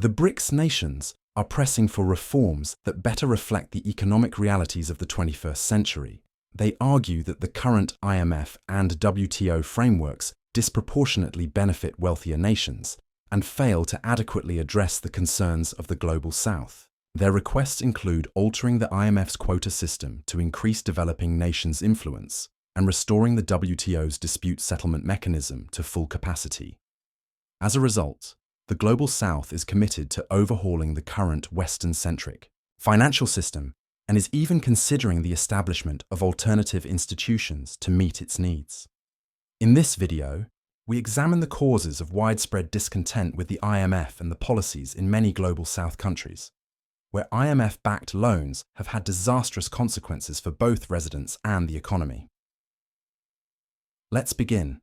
The BRICS nations are pressing for reforms that better reflect the economic realities of the 21st century. They argue that the current IMF and WTO frameworks disproportionately benefit wealthier nations and fail to adequately address the concerns of the Global South. Their requests include altering the IMF's quota system to increase developing nations' influence and restoring the WTO's dispute settlement mechanism to full capacity. As a result, the Global South is committed to overhauling the current Western-centric financial system and is even considering the establishment of alternative institutions to meet its needs. In this video, we examine the causes of widespread discontent with the IMF and the policies in many Global South countries, where IMF-backed loans have had disastrous consequences for both residents and the economy. Let's begin.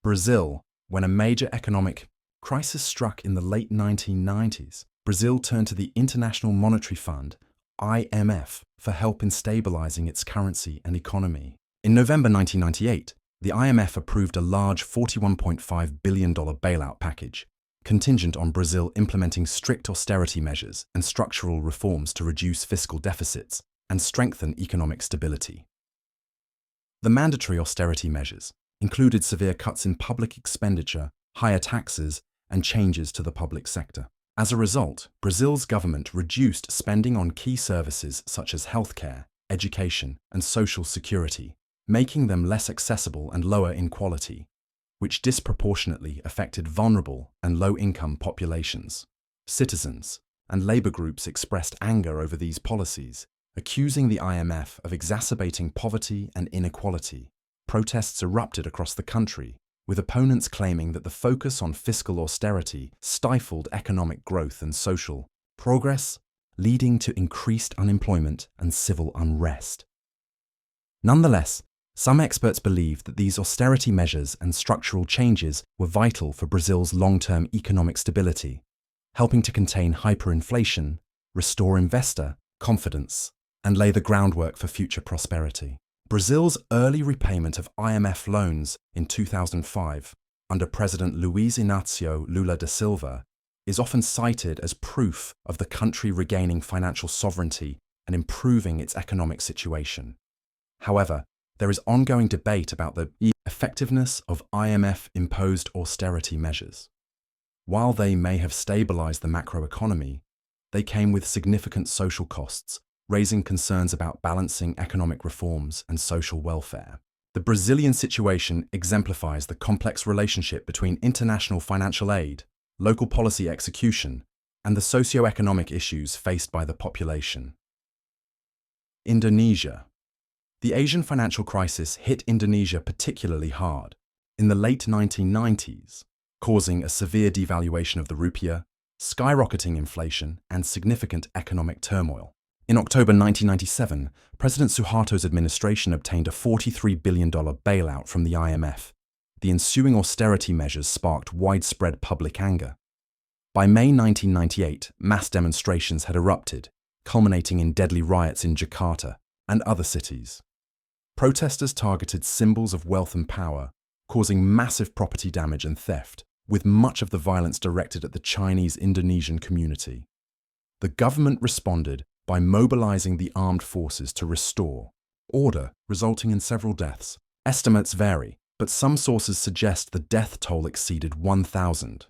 Brazil, when a major economic crisis struck in the late 1990s, Brazil turned to the International Monetary Fund, IMF, for help in stabilizing its currency and economy. In November 1998, the IMF approved a large $41.5 billion bailout package, contingent on Brazil implementing strict austerity measures and structural reforms to reduce fiscal deficits and strengthen economic stability. The mandatory austerity measures included severe cuts in public expenditure, higher taxes, and changes to the public sector. As a result, Brazil's government reduced spending on key services such as healthcare, education, and social security, making them less accessible and lower in quality, which disproportionately affected vulnerable and low-income populations. Citizens and labor groups expressed anger over these policies, accusing the IMF of exacerbating poverty and inequality. Protests erupted across the country, with opponents claiming that the focus on fiscal austerity stifled economic growth and social progress, leading to increased unemployment and civil unrest. Nonetheless, some experts believe that these austerity measures and structural changes were vital for Brazil's long-term economic stability, helping to contain hyperinflation, restore investor confidence, and lay the groundwork for future prosperity. Brazil's early repayment of IMF loans in 2005 under President Luiz Inácio Lula da Silva is often cited as proof of the country regaining financial sovereignty and improving its economic situation. However, there is ongoing debate about the effectiveness of IMF-imposed austerity measures. While they may have stabilized the macroeconomy, they came with significant social costs, raising concerns about balancing economic reforms and social welfare. The Brazilian situation exemplifies the complex relationship between international financial aid, local policy execution, and the socio-economic issues faced by the population. Indonesia. The Asian financial crisis hit Indonesia particularly hard in the late 1990s, causing a severe devaluation of the rupiah, skyrocketing inflation, and significant economic turmoil. In October 1997, President Suharto's administration obtained a $43 billion bailout from the IMF. The ensuing austerity measures sparked widespread public anger. By May 1998, mass demonstrations had erupted, culminating in deadly riots in Jakarta and other cities. Protesters targeted symbols of wealth and power, causing massive property damage and theft, with much of the violence directed at the Chinese-Indonesian community. The government responded by mobilizing the armed forces to restore order, resulting in several deaths. Estimates vary, but some sources suggest the death toll exceeded 1,000.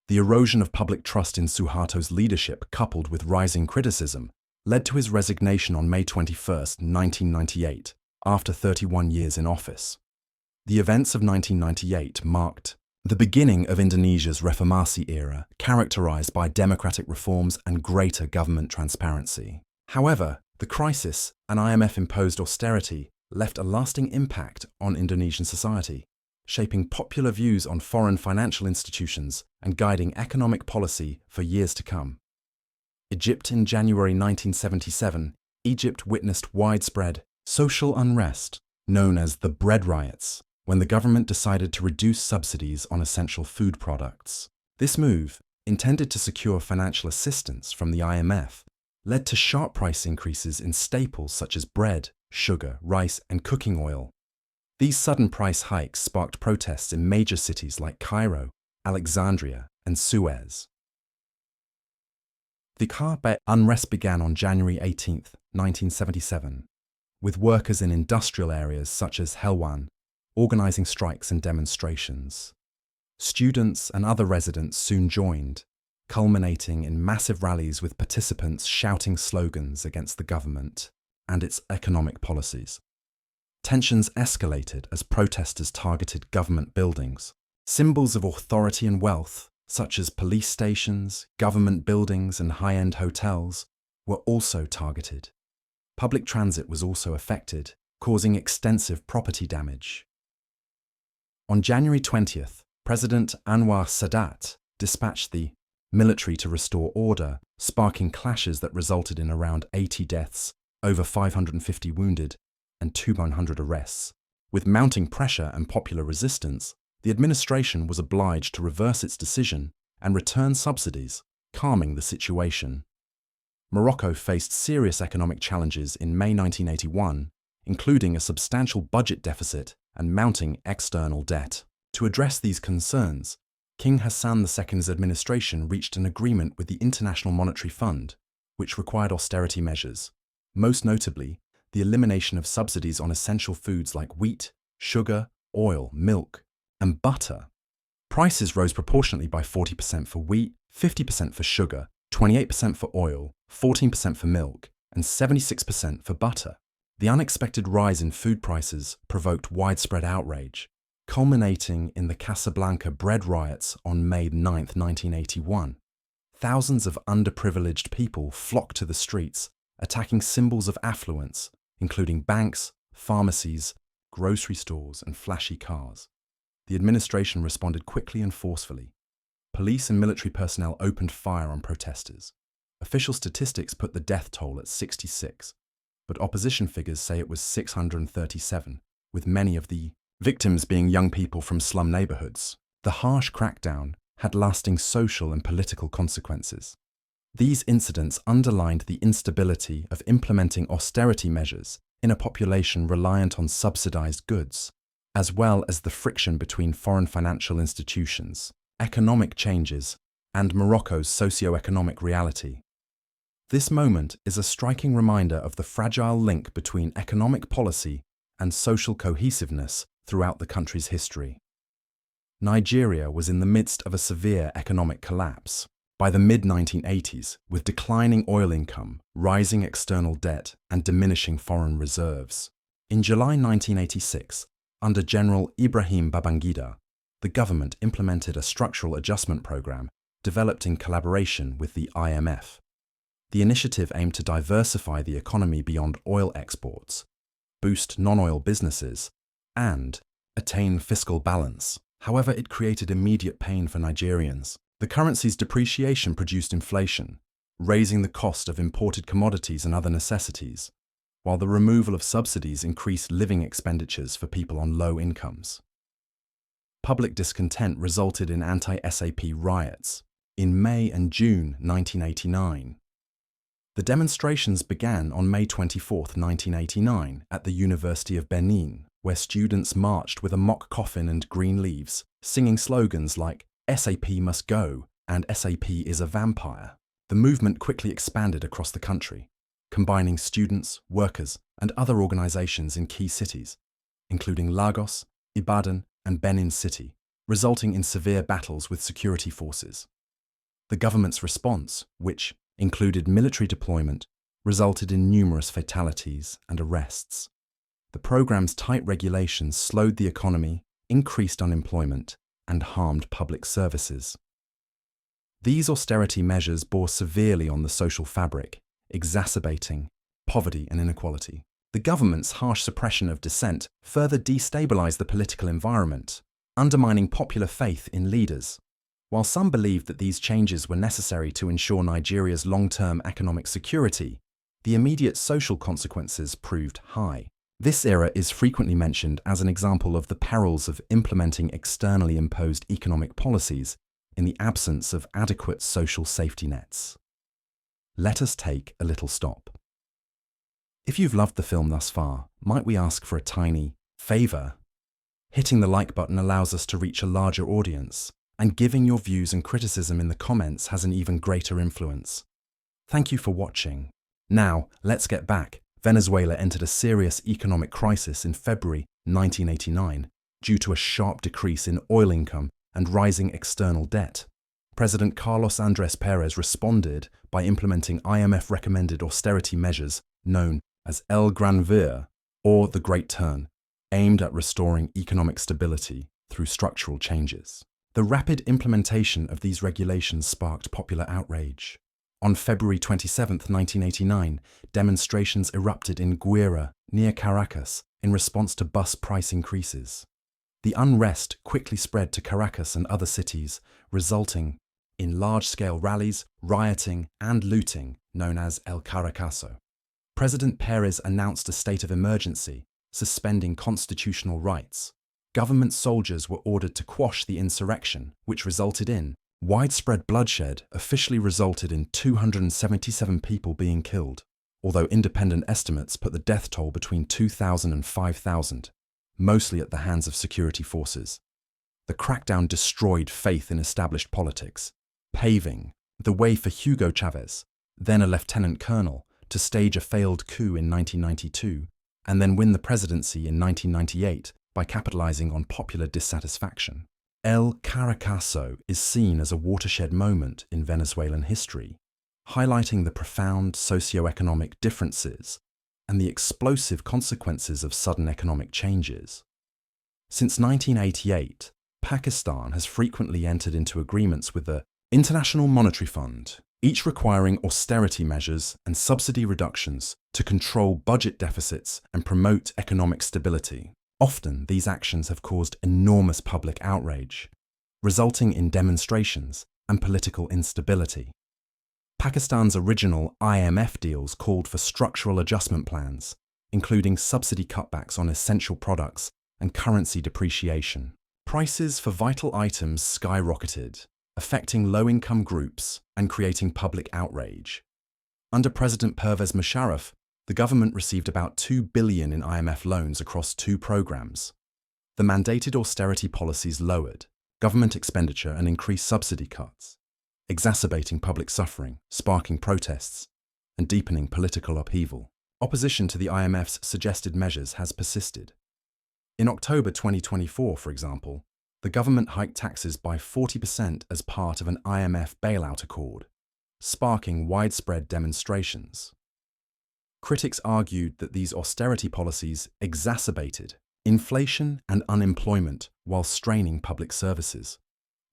The erosion of public trust in Suharto's leadership, coupled with rising criticism, led to his resignation on May 21, 1998, after 31 years in office. The events of 1998 marked the beginning of Indonesia's Reformasi era, characterized by democratic reforms and greater government transparency. However, the crisis and IMF-imposed austerity left a lasting impact on Indonesian society, shaping popular views on foreign financial institutions and guiding economic policy for years to come. Egypt. In January 1977, Egypt witnessed widespread social unrest, known as the bread riots, when the government decided to reduce subsidies on essential food products. This move, intended to secure financial assistance from the IMF, led to sharp price increases in staples such as bread, sugar, rice, and cooking oil. These sudden price hikes sparked protests in major cities like Cairo, Alexandria, and Suez. The Kharbe unrest began on January 18, 1977, with workers in industrial areas such as Helwan organizing strikes and demonstrations. Students and other residents soon joined, culminating in massive rallies with participants shouting slogans against the government and its economic policies. Tensions escalated as protesters targeted government buildings. Symbols of authority and wealth, such as police stations, government buildings, and high-end hotels, were also targeted. Public transit was also affected, causing extensive property damage. On January 20th, President Anwar Sadat dispatched the military to restore order, sparking clashes that resulted in around 80 deaths, over 550 wounded, and 200 arrests. With mounting pressure and popular resistance, the administration was obliged to reverse its decision and return subsidies, calming the situation. Morocco faced serious economic challenges in May 1981, including a substantial budget deficit and mounting external debt. To address these concerns, King Hassan II's administration reached an agreement with the International Monetary Fund, which required austerity measures, most notably the elimination of subsidies on essential foods like wheat, sugar, oil, milk, and butter. Prices rose proportionately by 40% for wheat, 50% for sugar, 28% for oil, 14% for milk, and 76% for butter. The unexpected rise in food prices provoked widespread outrage, culminating in the Casablanca bread riots on May 9, 1981. Thousands of underprivileged people flocked to the streets, attacking symbols of affluence, including banks, pharmacies, grocery stores, and flashy cars. The administration responded quickly and forcefully. Police and military personnel opened fire on protesters. Official statistics put the death toll at 66, but opposition figures say it was 637, with many of the victims being young people from slum neighborhoods. The harsh crackdown had lasting social and political consequences. These incidents underlined the instability of implementing austerity measures in a population reliant on subsidized goods, as well as the friction between foreign financial institutions, economic changes, and Morocco's socio-economic reality. This moment is a striking reminder of the fragile link between economic policy and social cohesiveness throughout the country's history. Nigeria was in the midst of a severe economic collapse. By the mid-1980s, with declining oil income, rising external debt, and diminishing foreign reserves. In July 1986, under General Ibrahim Babangida, the government implemented a structural adjustment program developed in collaboration with the IMF. The initiative aimed to diversify the economy beyond oil exports, boost non-oil businesses, and attain fiscal balance. However, it created immediate pain for Nigerians. The currency's depreciation produced inflation, raising the cost of imported commodities and other necessities, while the removal of subsidies increased living expenditures for people on low incomes. Public discontent resulted in anti-SAP riots in May and June 1989. The demonstrations began on May 24, 1989, at the University of Benin, where students marched with a mock coffin and green leaves, singing slogans like "SAP must go" and "SAP is a vampire." The movement quickly expanded across the country, combining students, workers, and other organizations in key cities, including Lagos, Ibadan, and Benin City, resulting in severe battles with security forces. The government's response, which included military deployment, resulted in numerous fatalities and arrests. The program's tight regulations slowed the economy, increased unemployment, and harmed public services. These austerity measures bore severely on the social fabric, exacerbating poverty and inequality. The government's harsh suppression of dissent further destabilized the political environment, undermining popular faith in leaders. While some believed that these changes were necessary to ensure Nigeria's long-term economic security, the immediate social consequences proved high. This era is frequently mentioned as an example of the perils of implementing externally imposed economic policies in the absence of adequate social safety nets. Let us take a little stop. If you've loved the film thus far, might we ask for a tiny favor? Hitting the like button allows us to reach a larger audience, and giving your views and criticism in the comments has an even greater influence. Thank you for watching. Now, let's get back. Venezuela entered a serious economic crisis in February 1989 due to a sharp decrease in oil income and rising external debt. President Carlos Andrés Pérez responded by implementing IMF-recommended austerity measures known as El Gran Vir, or the Great Turn, aimed at restoring economic stability through structural changes. The rapid implementation of these regulations sparked popular outrage. On February 27, 1989, demonstrations erupted in Guira, near Caracas, in response to bus price increases. The unrest quickly spread to Caracas and other cities, resulting in large-scale rallies, rioting, and looting, known as El Caracazo. President Pérez announced a state of emergency, suspending constitutional rights. Government soldiers were ordered to quash the insurrection, which resulted in widespread bloodshed. Officially resulted in 277 people being killed, although independent estimates put the death toll between 2,000 and 5,000, mostly at the hands of security forces. The crackdown destroyed faith in established politics, paving the way for Hugo Chavez, then a lieutenant colonel, to stage a failed coup in 1992 and then win the presidency in 1998 by capitalizing on popular dissatisfaction. El Caracazo is seen as a watershed moment in Venezuelan history, highlighting the profound socio-economic differences and the explosive consequences of sudden economic changes. Since 1988, Pakistan has frequently entered into agreements with the International Monetary Fund, each requiring austerity measures and subsidy reductions to control budget deficits and promote economic stability. Often, these actions have caused enormous public outrage, resulting in demonstrations and political instability. Pakistan's original IMF deals called for structural adjustment plans, including subsidy cutbacks on essential products and currency depreciation. Prices for vital items skyrocketed, affecting low-income groups and creating public outrage. Under President Pervez Musharraf, the government received about $2 billion in IMF loans across 2 programs. The mandated austerity policies lowered government expenditure and increased subsidy cuts, exacerbating public suffering, sparking protests, and deepening political upheaval. Opposition to the IMF's suggested measures has persisted. In October 2024, for example, the government hiked taxes by 40% as part of an IMF bailout accord, sparking widespread demonstrations. Critics argued that these austerity policies exacerbated inflation and unemployment while straining public services.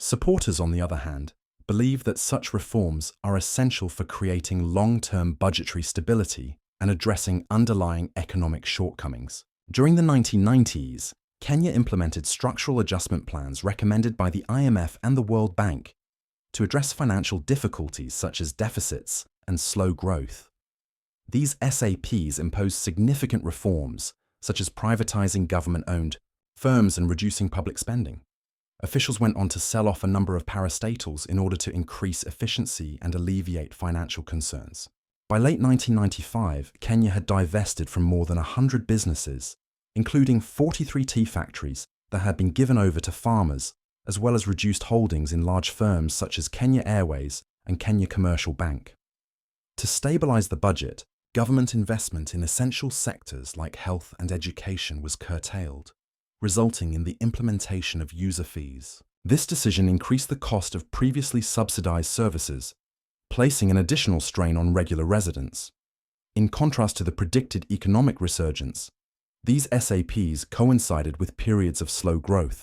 Supporters, on the other hand, believe that such reforms are essential for creating long-term budgetary stability and addressing underlying economic shortcomings. During the 1990s, Kenya implemented structural adjustment plans recommended by the IMF and the World Bank to address financial difficulties such as deficits and slow growth. These SAPs imposed significant reforms, such as privatizing government-owned firms and reducing public spending. Officials went on to sell off a number of parastatals in order to increase efficiency and alleviate financial concerns. By late 1995, Kenya had divested from more than 100 businesses, including 43 tea factories that had been given over to farmers, as well as reduced holdings in large firms such as Kenya Airways and Kenya Commercial Bank. To stabilize the budget, government investment in essential sectors like health and education was curtailed, resulting in the implementation of user fees. This decision increased the cost of previously subsidized services, placing an additional strain on regular residents. In contrast to the predicted economic resurgence, these SAPs coincided with periods of slow growth.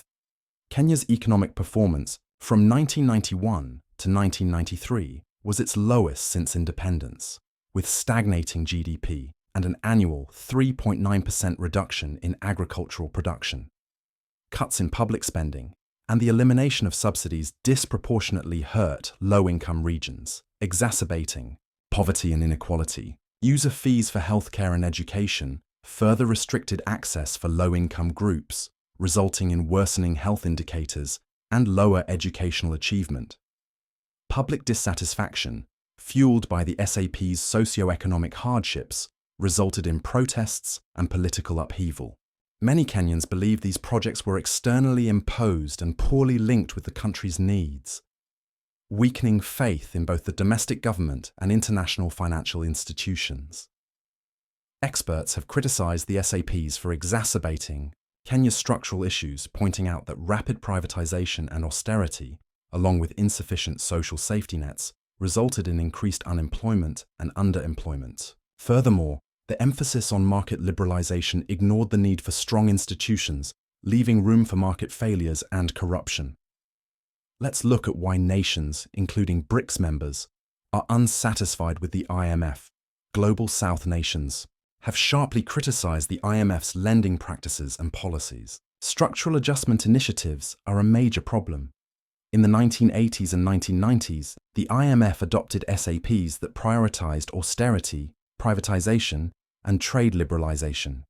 Kenya's economic performance from 1991 to 1993 was its lowest since independence, with stagnating GDP and an annual 3.9% reduction in agricultural production. Cuts in public spending and the elimination of subsidies disproportionately hurt low-income regions, exacerbating poverty and inequality. User fees for healthcare and education further restricted access for low-income groups, resulting in worsening health indicators and lower educational achievement. Public dissatisfaction, fueled by the SAP's socio-economic hardships, resulted in protests and political upheaval. Many Kenyans believe these projects were externally imposed and poorly linked with the country's needs. weakening faith in both the domestic government and international financial institutions. Experts have criticized the SAPs for exacerbating Kenya's structural issues, pointing out that rapid privatization and austerity, along with insufficient social safety nets, resulted in increased unemployment and underemployment. Furthermore, the emphasis on market liberalization ignored the need for strong institutions, leaving room for market failures and corruption. Let's look at why nations, including BRICS members, are unsatisfied with the IMF. Global South nations have sharply criticized the IMF's lending practices and policies. Structural adjustment initiatives are a major problem. In the 1980s and 1990s, the IMF adopted SAPs that prioritized austerity, privatization, and trade liberalization.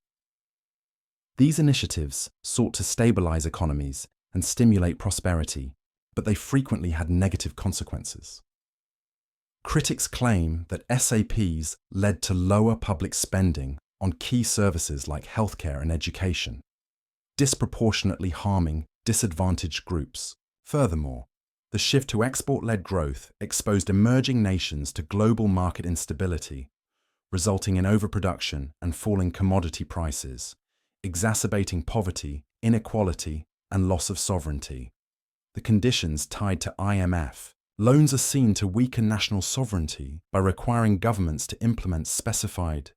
These initiatives sought to stabilize economies and stimulate prosperity, but they frequently had negative consequences. Critics claim that SAPs led to lower public spending on key services like healthcare and education, disproportionately harming disadvantaged groups. Furthermore, the shift to export-led growth exposed emerging nations to global market instability, resulting in overproduction and falling commodity prices, exacerbating poverty, inequality, and loss of sovereignty. The conditions tied to IMF loans are seen to weaken national sovereignty by requiring governments to implement specified